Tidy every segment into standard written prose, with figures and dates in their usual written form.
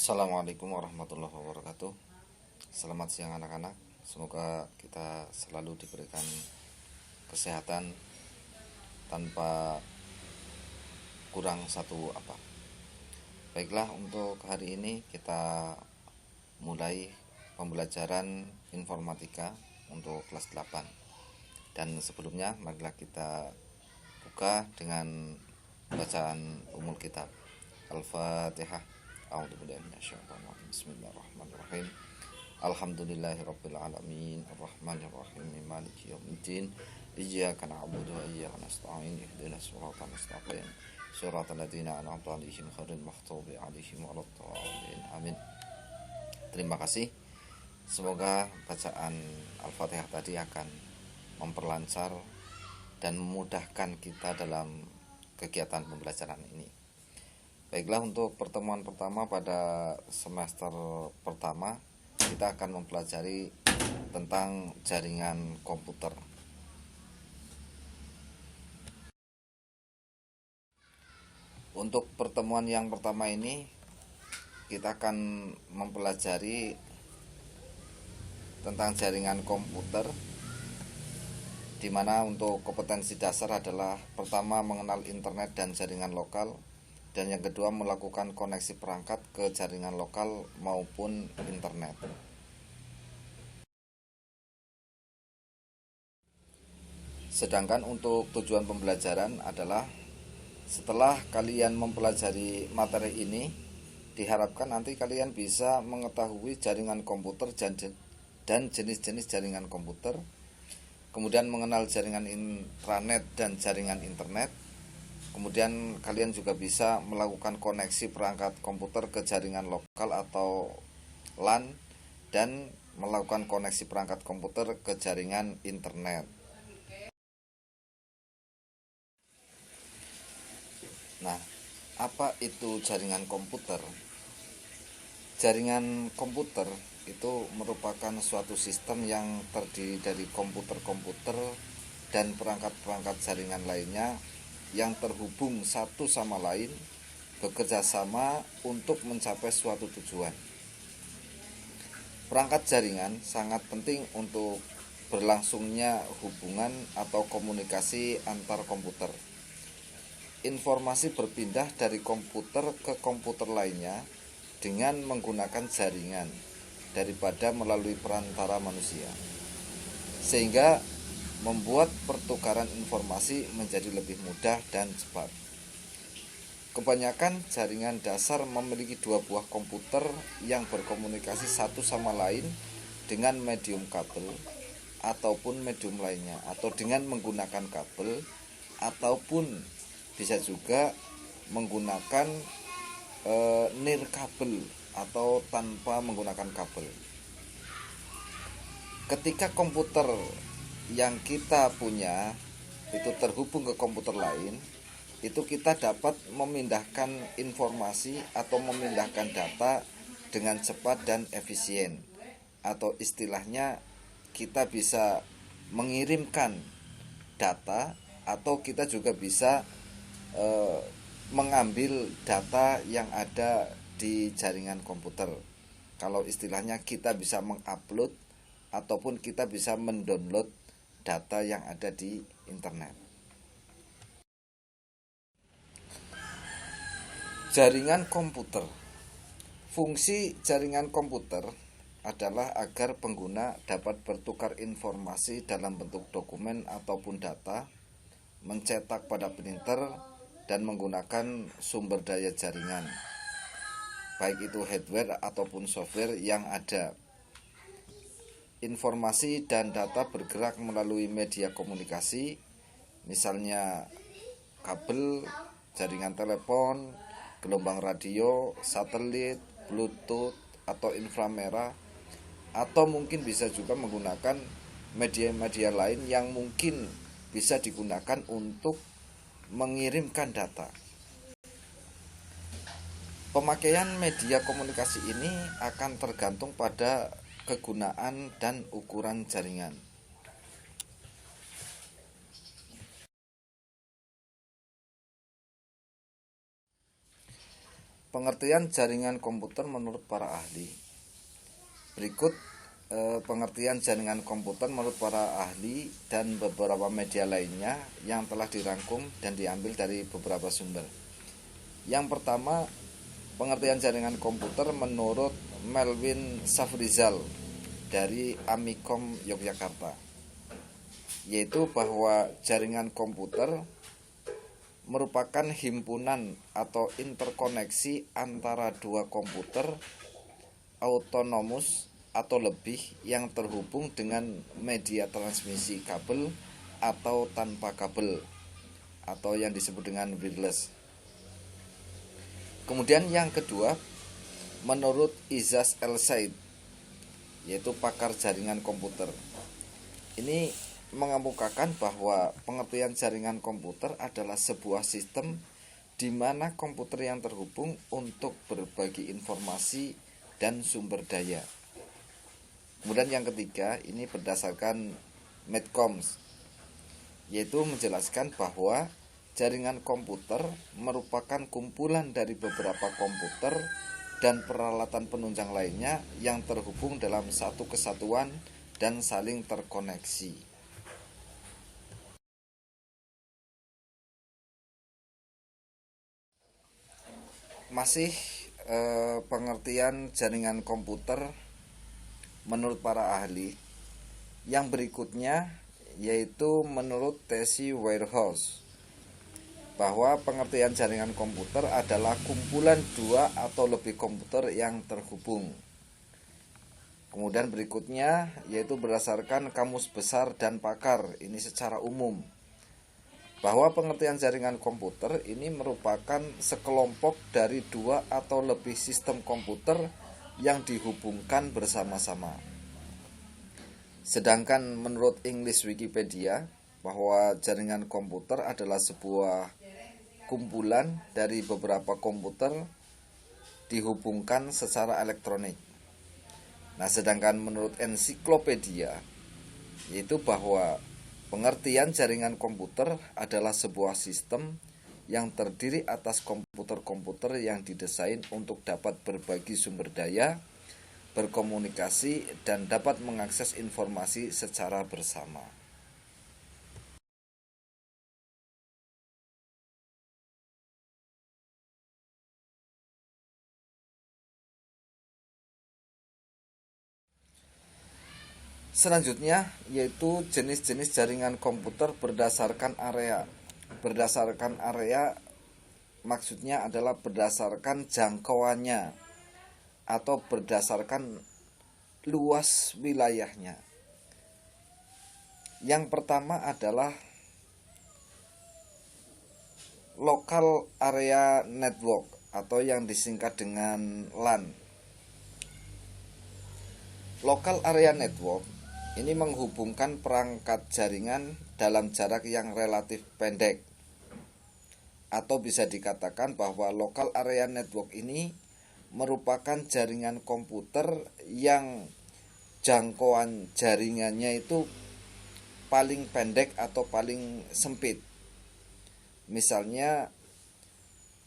Assalamualaikum warahmatullahi wabarakatuh. Selamat siang anak-anak. Semoga kita selalu diberikan kesehatan tanpa kurang satu apa. Baiklah, untuk hari ini kita mulai pembelajaran informatika untuk kelas 8. Dan sebelumnya marilah kita buka dengan bacaan umul kitab. Al-Fatihah. A'udzubillahi minasyaitonir rajim. Bismillahirrahmanirrahim. Alhamdulillahirabbil alamin, arrahmanirrahim, maliki yaumiddin. Iyyaka na'budu wa iyyaka nasta'in. Ihdinas siratal mustaqim. Shiratal ladzina an'amta 'alaihim ghairil maghdubi 'alaihim waladdallin. Amin. Terima kasih. Semoga bacaan Al-Fatihah tadi akan memperlancar dan memudahkan kita dalam kegiatan pembelajaran ini. Baiklah, untuk pertemuan pertama pada semester pertama kita akan mempelajari tentang jaringan komputer. Untuk pertemuan yang pertama ini kita akan mempelajari tentang jaringan komputer, di mana untuk kompetensi dasar adalah pertama mengenal internet dan jaringan lokal, dan yang kedua melakukan koneksi perangkat ke jaringan lokal maupun internet. Sedangkan untuk tujuan pembelajaran adalah setelah kalian mempelajari materi ini, diharapkan nanti kalian bisa mengetahui jaringan komputer dan jenis-jenis jaringan komputer, kemudian mengenal jaringan intranet dan jaringan internet. Kemudian kalian juga bisa melakukan koneksi perangkat komputer ke jaringan lokal atau LAN, dan melakukan koneksi perangkat komputer ke jaringan internet. Nah, apa itu jaringan komputer? Jaringan komputer itu merupakan suatu sistem yang terdiri dari komputer-komputer dan perangkat-perangkat jaringan lainnya yang terhubung satu sama lain, bekerja sama untuk mencapai suatu tujuan. Perangkat jaringan sangat penting untuk berlangsungnya hubungan atau komunikasi antar komputer. Informasi berpindah dari komputer ke komputer lainnya dengan menggunakan jaringan daripada melalui perantara manusia, sehingga membuat pertukaran informasi menjadi lebih mudah dan cepat. Kebanyakan jaringan dasar memiliki dua buah komputer yang berkomunikasi satu sama lain dengan medium kabel ataupun medium lainnya, atau dengan menggunakan kabel, ataupun bisa juga menggunakan nirkabel atau tanpa menggunakan kabel. Ketika komputer yang kita punya itu terhubung ke komputer lain, itu kita dapat memindahkan informasi atau memindahkan data dengan cepat dan efisien, atau istilahnya kita bisa mengirimkan data, atau kita juga bisa mengambil data yang ada di jaringan komputer. Kalau istilahnya kita bisa mengupload ataupun kita bisa mendownload data yang ada di internet. Jaringan komputer. Fungsi jaringan komputer adalah agar pengguna dapat bertukar informasi dalam bentuk dokumen ataupun data, mencetak pada printer, dan menggunakan sumber daya jaringan, baik itu hardware ataupun software yang ada. Informasi dan data bergerak melalui media komunikasi, misalnya kabel, jaringan telepon, gelombang radio, satelit, bluetooth atau inframerah, atau mungkin bisa juga menggunakan media-media lain yang mungkin bisa digunakan untuk mengirimkan data. Pemakaian media komunikasi ini akan tergantung pada kegunaan dan ukuran jaringan. pengertian jaringan komputer menurut para ahli. Berikut pengertian jaringan komputer menurut para ahli dan beberapa media lainnya yang telah dirangkum dan diambil dari beberapa sumber. Yang pertama, pengertian jaringan komputer menurut Melvin Safrizal dari Amikom Yogyakarta, yaitu bahwa jaringan komputer merupakan himpunan atau interkoneksi antara dua komputer autonomus atau lebih yang terhubung dengan media transmisi kabel atau tanpa kabel, atau yang disebut dengan wireless. Kemudian yang kedua, menurut Izaz El-Said, yaitu pakar jaringan komputer, ini mengemukakan bahwa pengertian jaringan komputer adalah sebuah sistem di mana komputer yang terhubung untuk berbagi informasi dan sumber daya. Kemudian yang ketiga, ini berdasarkan Medcoms, yaitu menjelaskan bahwa jaringan komputer merupakan kumpulan dari beberapa komputer dan peralatan penunjang lainnya yang terhubung dalam satu kesatuan dan saling terkoneksi. Masih pengertian jaringan komputer menurut para ahli. Yang berikutnya yaitu menurut Tesi Warehouse, bahwa pengertian jaringan komputer adalah kumpulan dua atau lebih komputer yang terhubung. Kemudian berikutnya yaitu berdasarkan Kamus Besar dan Pakar, ini secara umum, bahwa pengertian jaringan komputer ini merupakan sekelompok dari dua atau lebih sistem komputer yang dihubungkan bersama-sama. Sedangkan menurut English Wikipedia, bahwa jaringan komputer adalah sebuah kumpulan dari beberapa komputer dihubungkan secara elektronik. Nah, sedangkan menurut ensiklopedia, yaitu bahwa pengertian jaringan komputer adalah sebuah sistem yang terdiri atas komputer-komputer yang didesain untuk dapat berbagi sumber daya, berkomunikasi, dan dapat mengakses informasi secara bersama. Selanjutnya yaitu jenis-jenis jaringan komputer berdasarkan area. Berdasarkan area maksudnya adalah berdasarkan jangkauannya atau berdasarkan luas wilayahnya. Yang pertama adalah local area network atau yang disingkat dengan LAN. Local area network ini menghubungkan perangkat jaringan dalam jarak yang relatif pendek, atau bisa dikatakan bahwa local area network ini merupakan jaringan komputer yang jangkauan jaringannya itu paling pendek atau paling sempit. Misalnya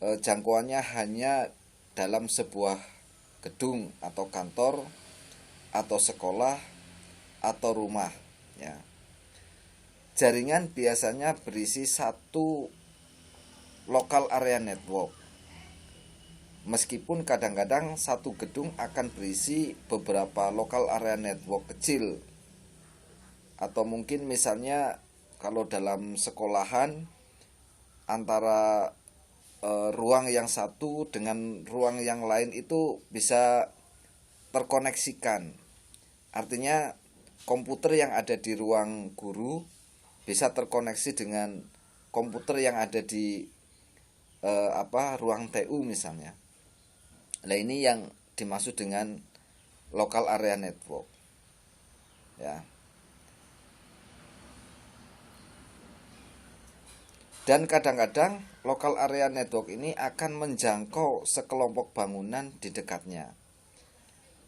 jangkauannya hanya dalam sebuah gedung atau kantor atau sekolah atau rumah, ya. Jaringan biasanya berisi satu local area network. Meskipun kadang-kadang satu gedung akan berisi beberapa local area network kecil. Atau mungkin misalnya kalau dalam sekolahan antara ruang yang satu dengan ruang yang lain itu bisa terkoneksikan. Artinya komputer yang ada di ruang guru bisa terkoneksi dengan komputer yang ada di ruang TU misalnya. Nah, ini yang dimaksud dengan local area network, ya. Dan kadang-kadang local area network ini akan menjangkau sekelompok bangunan di dekatnya.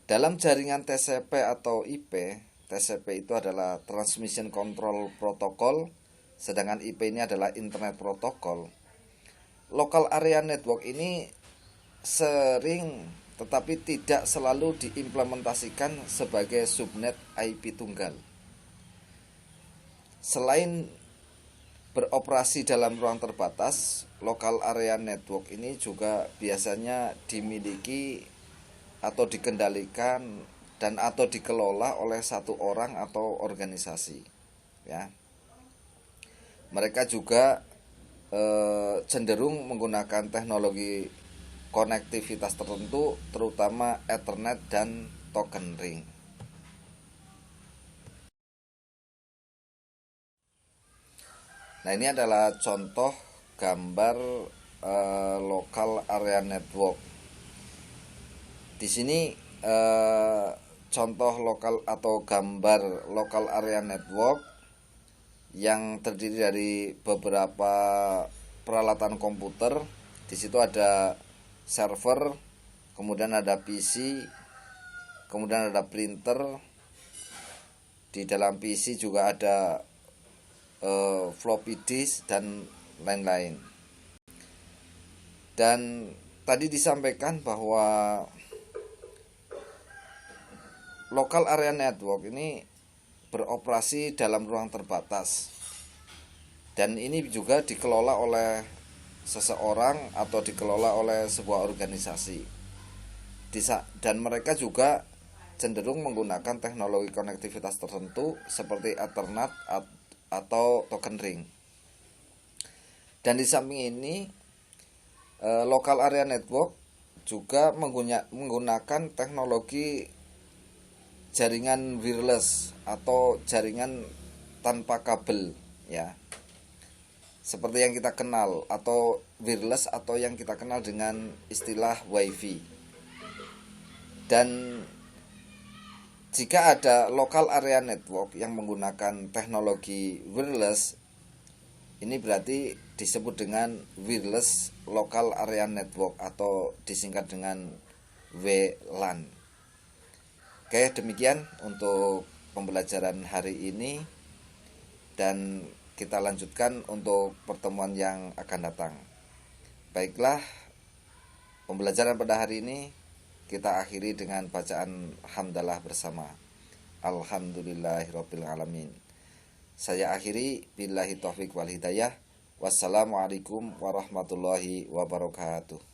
Dalam jaringan TCP atau IP, TCP itu adalah Transmission Control Protocol, sedangkan IP ini adalah Internet Protocol. Local area network ini sering tetapi tidak selalu diimplementasikan sebagai subnet IP tunggal. Selain beroperasi dalam ruang terbatas, local area network ini juga biasanya dimiliki atau dikendalikan dan atau dikelola oleh satu orang atau organisasi, ya. Mereka juga cenderung menggunakan teknologi konektivitas tertentu, terutama Ethernet dan token ring. Nah, ini adalah contoh gambar local area network. Di sini contoh lokal atau gambar local area network yang terdiri dari beberapa peralatan komputer. Di situ ada server, kemudian ada PC, kemudian ada printer. Di dalam PC juga ada floppy disk dan lain-lain. Dan tadi disampaikan bahwa local area network ini beroperasi dalam ruang terbatas, dan ini juga dikelola oleh seseorang atau dikelola oleh sebuah organisasi, dan mereka juga cenderung menggunakan teknologi konektivitas tertentu seperti Ethernet atau token ring. Dan di samping ini local area network juga menggunakan teknologi jaringan wireless atau jaringan tanpa kabel, ya. Seperti yang kita kenal, atau wireless atau yang kita kenal dengan istilah WiFi. Dan jika ada local area network yang menggunakan teknologi wireless, ini berarti disebut dengan wireless local area network atau disingkat dengan WLAN. Oke, demikian untuk pembelajaran hari ini, dan kita lanjutkan untuk pertemuan yang akan datang. Baiklah, pembelajaran pada hari ini kita akhiri dengan bacaan hamdalah bersama. Alhamdulillahirabbil alamin. Saya akhiri billahi taufik wal hidayah. Wassalamualaikum warahmatullahi wabarakatuh.